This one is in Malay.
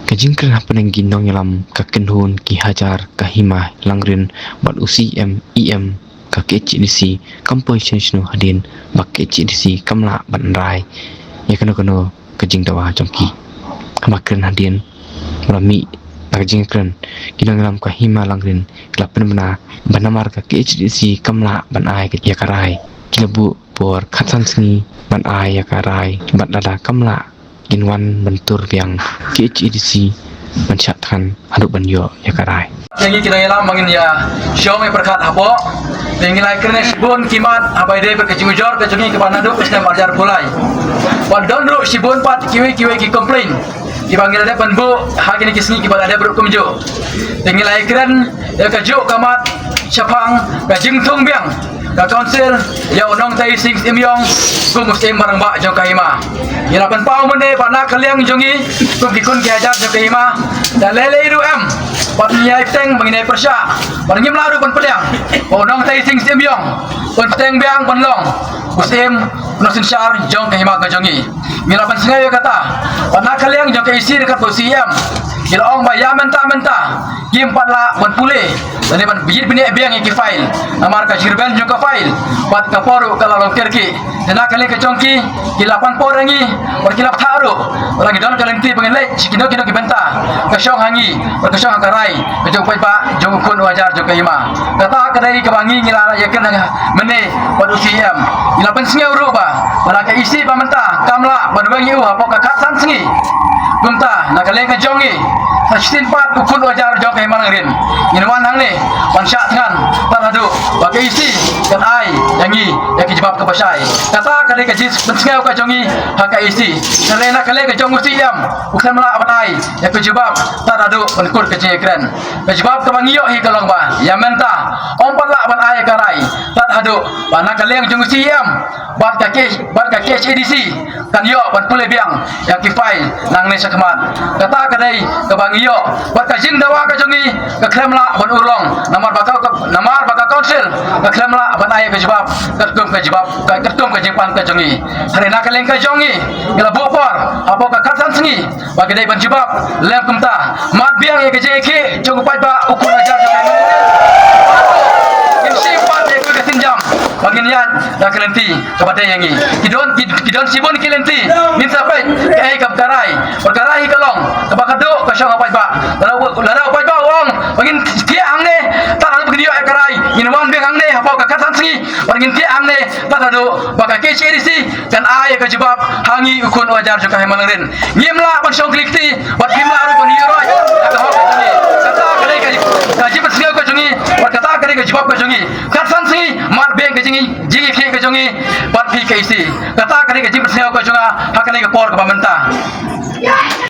Kajingkran hapanang ginong yalam kakenhun ki hajar kahima langrin bat usi em ka KCDC kampoi chenshnu hadin bak KCDC kamla ban rai ya kano kajing tawa jongki hamakren hadin rami kajingkran ginong yalam kahima langrin klapen bana banamar ka KCDC kamla ban ai ya karai kilabu por khatsan singi ban ai ya karai bat lada kamla ginwan bentur biang KCDC mencatkan aduk banyo ya karai. Yang kita yelam mangin ya show me perkat hapo. Yang nilai kerana sibun kimat abai deh berkecing ujor kecungi ke panaduk kesem ajar pulai. Wadon ru sibun pat kiwi ki komplain. Dipanggil ada penbu hak ini kisni kibat ada berkumjo. Yang nilai keren ya kejuk kamat syapang kajing tung biang. Ka konsil ya onong tai sing imyong kum muslim barang ba jong kahima ya lapan pau mene pana kaliang jongi kum dikun ki ajar jong kahima dan lele iru em pat nyai teng menginai persya pan ngim laru pan peliang onong tai sing imyong pan teng biang pan long muslim nosin syar jong kahima ka jongi ya lapan sengai kata pana kaliang jong kaisi dekat posiem ila ong ba ya menta kim patla pan pule dan ban bijit bini biang ki file amar ka jirban jong ka file pat ka poru kala long terki dana kali ka jongki kilapan porangi or kilap tharu lagi don kalenti pengelai kino ki benta ka syong hangi ka syong akarai ka jong pai ba jong kun wajar jong kahima kata kadai ka bangi ngila yakin mene padu cm kilapan singau ru ba bala ka isi ba menta kamla ban bangi u apa ka katsan singi bumta na kali ka jongi Hastin pat ukun wajar jong kahima ngrin inwan hang ni wan syak dengan paradu bagi isi kan ai yangi yang kijbab ke pasai kata kadai ka jis pensengau ka jongi haka isi selena kali ka jong usiam bukan mela banai yang kijbab taradu penkur ke jekren kijbab ke bangiyo hi kalong ba ya menta ompat la ban ai karai taradu bana kali yang jong usiam bat ka KCDC kan yo ban pule biang yang kifail nang ne sakmat kata kadai ke bangiyo bat ka jing dawa ka jongi ka kremla ban urlong namar baka council ka kremla ban ai kijbab ketum ka jingpan ka jongi harina kaleng ka jongi gila bopor apa ka katsan singi bagi dai ban jibab lem kumta mat biang ye ka jeki jong pai ba ukur ajar jong yang simpan ye ka tinjam bagi niat dah kelenti kepada yang ini kidon sibun kelenti minta pai kai ka karai perkarai kalong ka bakado ka syong pai ba lara pai ba wong bangin kia ang ne tak ada begini ya karai minuman beng ang ne apa ka katsan singi bangin kia ang ne tak ada baka KCDC dan ai ka jibab hangi ukun wajar jong kahima langrin ngimla ban syong klikti bat ngimla ru ban hiro ka hok ka jongi kata kadai ka jibab singa ka jongi bat kata kadai ka jibab ka jongi katsan singi mat beng ka jingi ka jongi bat pi ka isi kata kadai ka jibab singa ka jonga hakane ka por ka pamenta